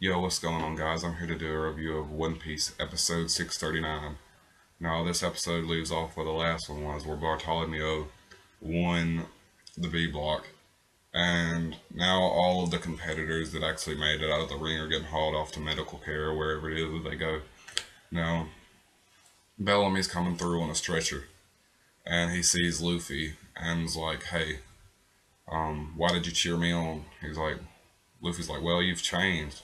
Yo, what's going on, guys? I'm here to do a review of One Piece episode 639. Now, this episode leaves off where the last one was, where Bartolomeo won the B block, and now all of the competitors that actually made it out of the ring are getting hauled off to medical care or wherever it is that they go. Now, Bellamy's coming through on a stretcher, and he sees Luffy and is like, "Hey, why did you cheer me on?" Luffy's like, "Well, you've changed,"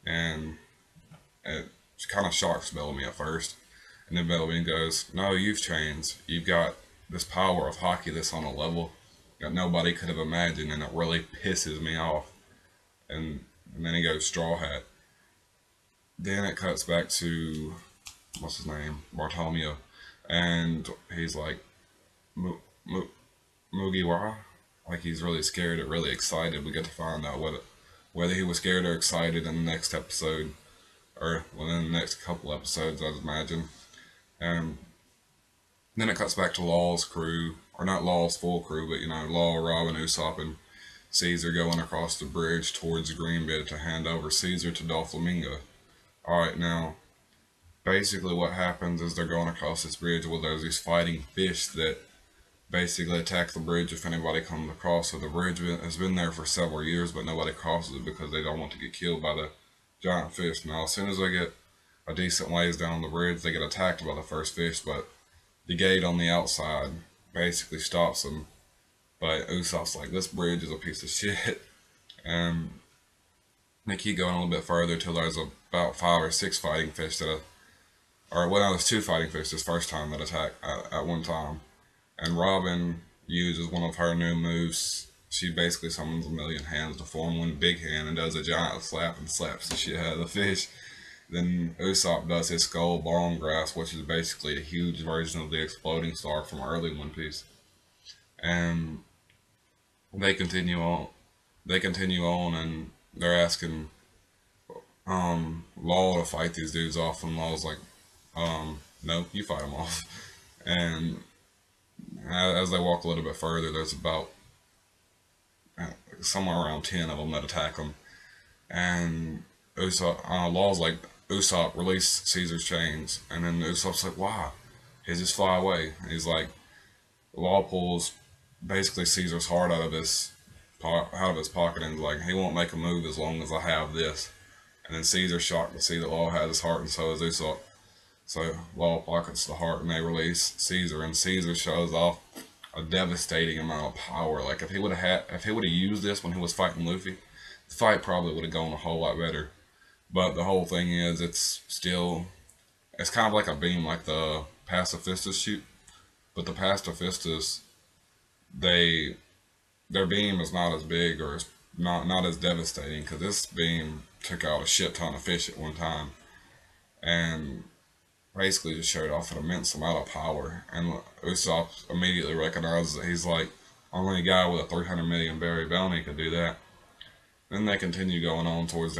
and it kind of shocks Bellamy at first. And then Bellamy goes, "No, you've changed. You've got this power of hockey that's on a level that nobody could have imagined, and it really pisses me off." And then he goes, "Straw Hat." Then it cuts back to, what's his name? Bartolomeo. And he's like, Mugiwara? Like he's really scared or really excited. We get to find out whether he was scared or excited in the next episode, or within the next couple episodes, I'd imagine. And then it cuts back to Law's crew, or not Law's full crew, but Law, Robin, Usopp, and Caesar going across the bridge towards Greenbit to hand over Caesar to Doflamingo. Alright, now, basically what happens is they're going across this bridge where there's these fighting fish that basically attack the bridge if anybody comes across. So the bridge has been there for several years, but nobody crosses it because they don't want to get killed by the giant fish. Now, as soon as they get a decent ways down the bridge, they get attacked by the first fish, but the gate on the outside basically stops them. But Usopp's like, "This bridge is a piece of shit." And they keep going a little bit further till there's about 5 or 6 fighting fish there's 2 fighting fish this first time that attack at one time. And Robin uses one of her new moves. She basically summons a million hands to form one big hand and does a giant slap and slaps the shit out of the fish. Then Usopp does his skull bomb grasp, which is basically a huge version of the exploding star from early One Piece. And they continue on. And they're asking Law to fight these dudes off, and Law's like, "No, you fight them off." And as they walk a little bit further, there's about somewhere around 10 of them that attack them. And Law's like, "Usopp, release Caesar's chains." And then Usopp's like, "Why?" He just fly away. He's like, Law pulls basically Caesar's heart out of his pocket, and like, he won't make a move as long as I have this. And then Caesar's shocked to see that Law has his heart, and so is Usopp. So Law pockets the heart, and they release Caesar, and Caesar shows off a devastating amount of power. Like if he would have used this when he was fighting Luffy, the fight probably would have gone a whole lot better. But the whole thing is, it's kind of like a beam, like the pacifistas shoot. But the pacifistas, they their beam is not as big, or not as devastating, because this beam took out a shit ton of fish at one time, and basically just showed off an immense amount of power. And Usopp immediately recognizes that he's like, only a guy with a 300 million berry bounty could do that. Then they continue going on towards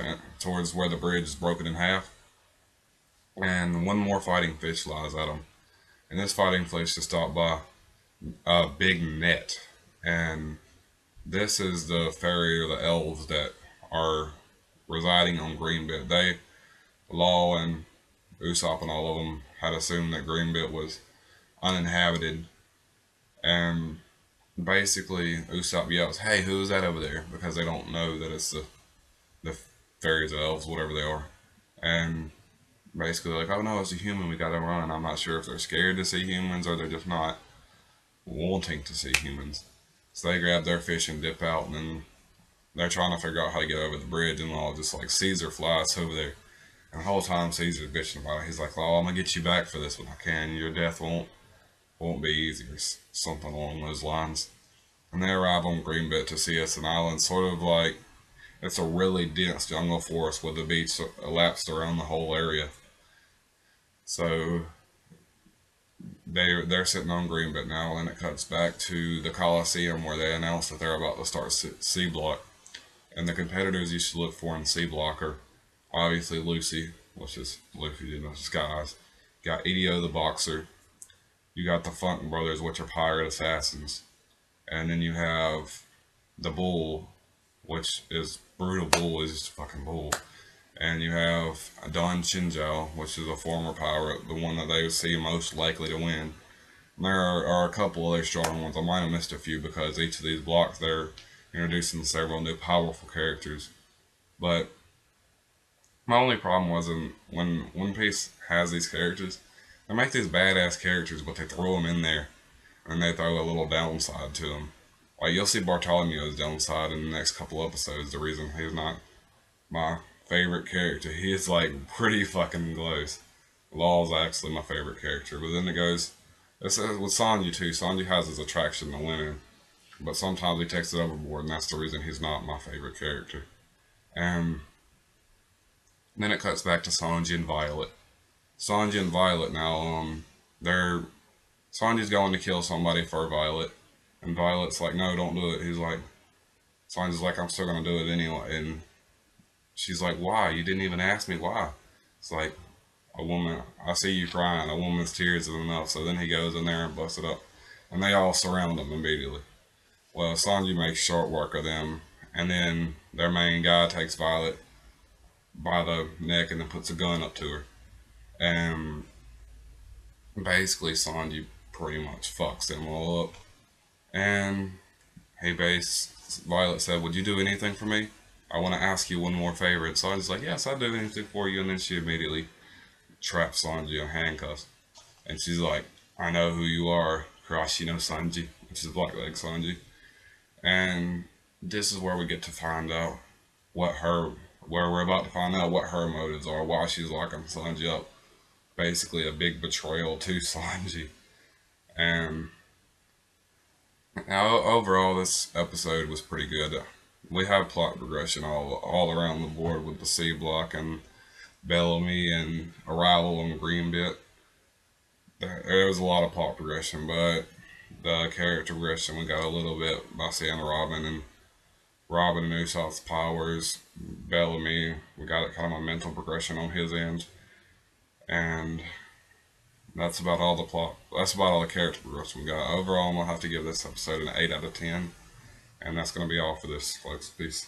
where the bridge is broken in half, and one more fighting fish flies at them. And this fighting fish is stopped by a big net, and this is the fairy or the elves that are residing on Greenbit. Law and Usopp and all of them had assumed that Greenbit was uninhabited, and basically Usopp yells, "Hey, who is that over there?" Because they don't know that it's the fairies or elves, whatever they are. And basically like, "Oh no, it's a human, we gotta run." I'm not sure if they're scared to see humans or they're just not wanting to see humans. So they grab their fish and dip out, and then they're trying to figure out how to get over the bridge, and all just like Caesar flies over there. And the whole time Caesar's bitching about it. He's like, "Oh, I'm gonna get you back for this when I can. Your death won't be easy," or something along those lines. And they arrive on Greenbit to see it's an island, sort of like it's a really dense jungle forest with the beach elapsed around the whole area. So they're sitting on Greenbit now, and it cuts back to the Coliseum where they announce that they're about to start C Block. And the competitors you should look for in C Block are obviously Lucy, which is Luffy in disguise. You got Idio the Boxer. You got the Funk Brothers, which are pirate assassins. And then you have the Bull, which is Brutal Bull, is just fucking Bull. and you have Don Chinzhou, which is a former pirate, the one that they would see most likely to win. And there are a couple other strong ones. I might have missed a few because each of these blocks they're introducing several new powerful characters. But my only problem was when One Piece has these characters, they make these badass characters, but they throw them in there and they throw a little downside to them. Like you'll see Bartolomew's downside in the next couple episodes. The reason he's not my favorite character, he is like pretty fucking close. Law's actually my favorite character, but then it goes. This is with Sanji too. Sanji has his attraction to women, but sometimes he takes it overboard, and that's the reason he's not my favorite character. And then it cuts back to Sanji and Violet. Sanji and Violet now, they're Sanji's going to kill somebody for Violet, and Violet's like, no, don't do it. He's like, Sanji's like, I'm still gonna do it anyway, and she's like, why? You didn't even ask me why. It's like, a woman, I see you crying. A woman's tears is enough. So then he goes in there and busts it up, and they all surround him immediately. Well, Sanji makes short work of them, and then their main guy takes Violet by the neck and then puts a gun up to her, and basically Sanji pretty much fucks them all up. And Violet said, "Would you do anything for me? I want to ask you one more favor." And Sanji's like, "Yes, I'll do anything for you." And then she immediately traps Sanji in handcuffs. And she's like, "I know who you are, Karashi no Sanji," which is Blackleg Sanji. And this is where we get to find out where we're about to find out what her motives are, why she's locking Sanji up. Basically, a big betrayal to Sanji. And now, overall, this episode was pretty good. We have plot progression all around the board with the C block and Bellamy and Arrival on the green bit. There was a lot of plot progression, but the character progression we got a little bit by seeing Robin and Usopp's powers. Bellamy, we got kind of a mental progression on his end, and that's about all the plot. That's about all the character progression we got. Overall, I'm gonna have to give this episode an 8 out of 10, and that's gonna be all for this, folks. Peace.